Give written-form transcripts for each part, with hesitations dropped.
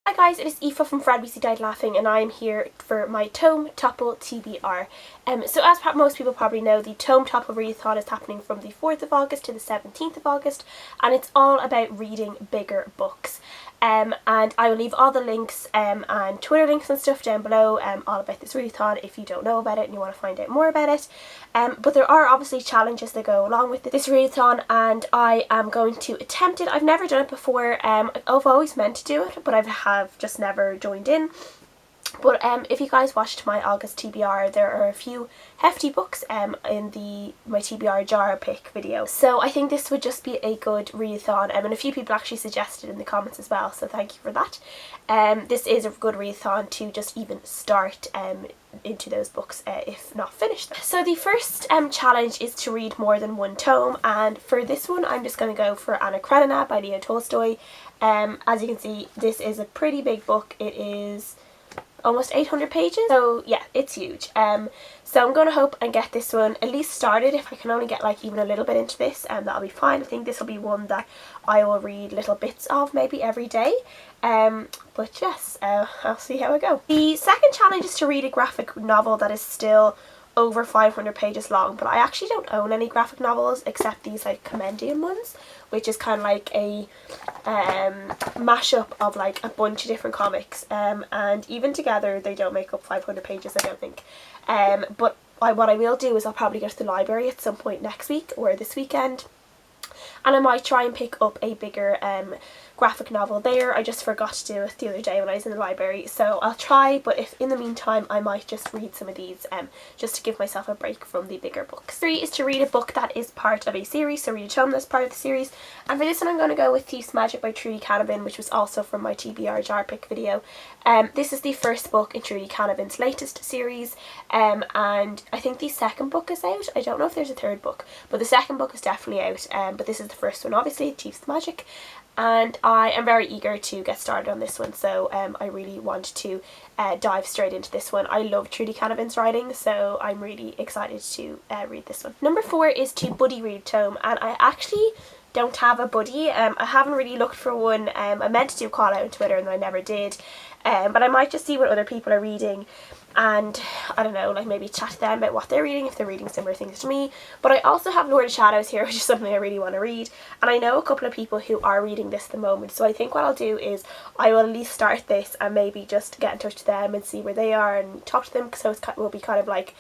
Hi guys, it is Aoife from FredBC Died Laughing and I am here for my Tometoppple TBR. So as most people probably know, the Tometoppple Readathon is happening from the 4th of August to the 17th of August and it's all about reading bigger books. And I will leave all the links and Twitter links and stuff down below all about this readathon if you don't know about it and you want to find out more about it. But there are obviously challenges that go along with this readathon and I am going to attempt it. I've never done it before. I've always meant to do it, but I have just never joined in. But if you guys watched my August TBR, there are a few hefty books in my TBR jar pick video. So I think this would just be a good readathon, and a few people actually suggested in the comments as well, so thank you for that. This is a good readathon to just even start into those books if not finish them. So the first challenge is to read more than one tome, and for this one I'm just going to go for Anna Karenina by Leo Tolstoy. As you can see, this is a pretty big book. It is almost 800 pages, so yeah, it's huge. So I'm going to hope and get this one at least started. If I can only get like even a little bit into this, that'll be fine. I think this will be one that I will read little bits of maybe every day. But yes, I'll see how I go. The second challenge is to read a graphic novel that is still over 500 pages long, but I actually don't own any graphic novels except these like compendium ones, which is kind of like a mashup of like a bunch of different comics, and even together they don't make up 500 pages, I don't think. But what I will do is I'll probably go to the library at some point next week or this weekend, and I might try and pick up a bigger graphic novel there. I just forgot to do it the other day when I was in the library, so I'll try, but if in the meantime I might just read some of these just to give myself a break from the bigger books. 3 is to read a book that is part of a series, so read a tome that's part of the series, and for this one I'm going to go with Thief's Magic by Trudy Canavan, which was also from my TBR jar pick video. This is the first book in Trudy Canavan's latest series, and I think the second book is out. I don't know if there's a third book, but the second book is definitely out, but this is the first one, obviously, Thief's Magic. And I am very eager to get started on this one, so I really want to dive straight into this one. I love Trudy Canavan's writing, so I'm really excited to read this one. Number 4 is to buddy read tome, and I actually don't have a buddy. I haven't really looked for one. I meant to do a call out on Twitter and I never did, but I might just see what other people are reading and I don't know, like maybe chat to them about what they're reading if they're reading similar things to me. But I also have Lord of Shadows here, which is something I really want to read, and I know a couple of people who are reading this at the moment, so I think what I'll do is I will at least start this and maybe just get in touch with them and see where they are and talk to them, so it will be kind of like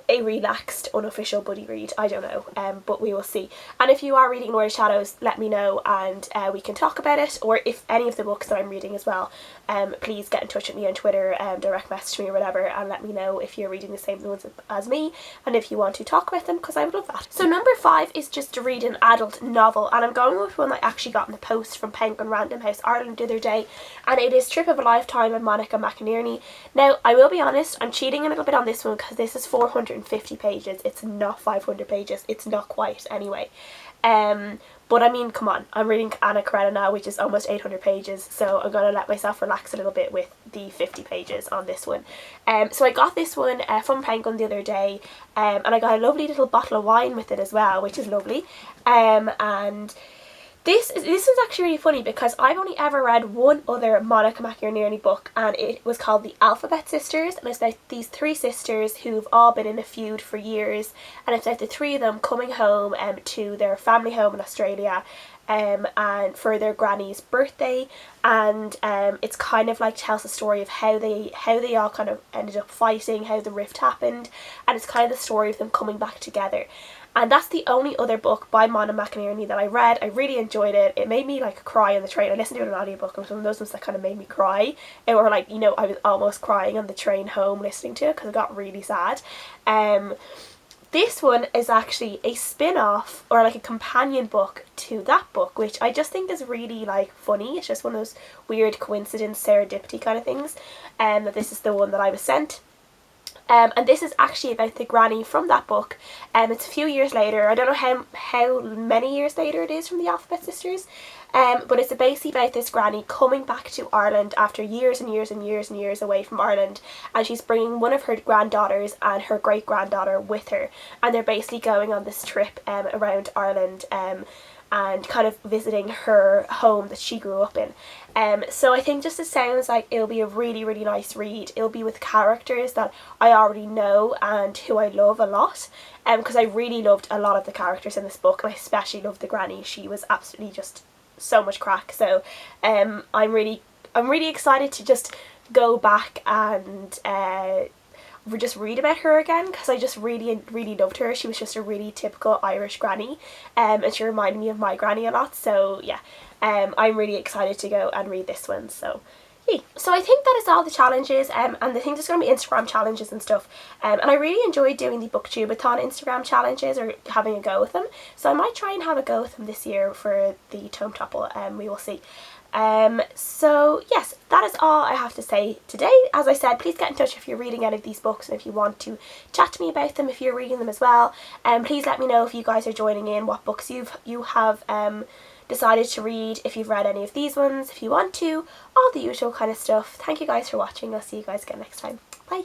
a relaxed, unofficial buddy read. I don't know, but we will see. And if you are reading Lord of Shadows, let me know and we can talk about it, or if any of the books that I'm reading as well, please get in touch with me on Twitter, direct message me or whatever, and let me know if you're reading the same ones as me and if you want to talk about them, because I would love that. So number 5 is just to read an adult novel, and I'm going with one I actually got in the post from Penguin Random House Ireland the other day, and it is Trip of a Lifetime by Monica McInerney. Now I will be honest, I'm cheating a little bit on this one because this is 450 pages. It's not 500 pages. It's not quite anyway. But I mean, come on, I'm reading Anna Karenina, which is almost 800 pages, so I'm going to let myself relax a little bit with the 50 pages on this one. So I got this one from Penguin the other day, and I got a lovely little bottle of wine with it as well, which is lovely. And this is actually really funny because I've only ever read one other Monica McInerney book, and it was called The Alphabet Sisters, and it's about these 3 sisters who've all been in a feud for years, and it's about the 3 of them coming home to their family home in Australia and for their granny's birthday, and it's kind of like tells the story of how they all kind of ended up fighting, how the rift happened, and it's kind of the story of them coming back together. And that's the only other book by Monica McInerney that I read. I really enjoyed it. It made me like cry on the train. I listened to it on an audiobook. It was one of those ones that kind of made me cry. Or like, you know, I was almost crying on the train home listening to it because it got really sad. This one is actually a spin-off or like a companion book to that book, which I just think is really like funny. It's just one of those weird coincidence, serendipity kind of things. That this is the one that I was sent. And this is actually about the granny from that book. It's a few years later. I don't know how many years later it is from the Alphabet Sisters. But it's basically about this granny coming back to Ireland after years and years and years and years away from Ireland, and she's bringing one of her granddaughters and her great granddaughter with her, and they're basically going on this trip around Ireland and kind of visiting her home that she grew up in. So I think just it sounds like it'll be a really, really nice read. It'll be with characters that I already know and who I love a lot, because I really loved a lot of the characters in this book, and I especially loved the granny. She was absolutely just so much crack. So I'm really excited to just go back and just read about her again, because I just really loved her. She was just a really typical Irish granny, and she reminded me of my granny a lot. So yeah, I'm really excited to go and read this one. So yay. So I think that is all the challenges, and I think there's going to be Instagram challenges and stuff, and I really enjoyed doing the BookTubeathon Instagram challenges, or having a go with them. So I might try and have a go with them this year for the Tometopple, we will see. So yes, that is all I have to say today. As I said, please get in touch if you're reading any of these books, and if you want to chat to me about them if you're reading them as well. Please let me know if you guys are joining in, what books you have decided to read, if you've read any of these ones, if you want to, all the usual kind of stuff. Thank you guys for watching. I'll see you guys again next time. Bye.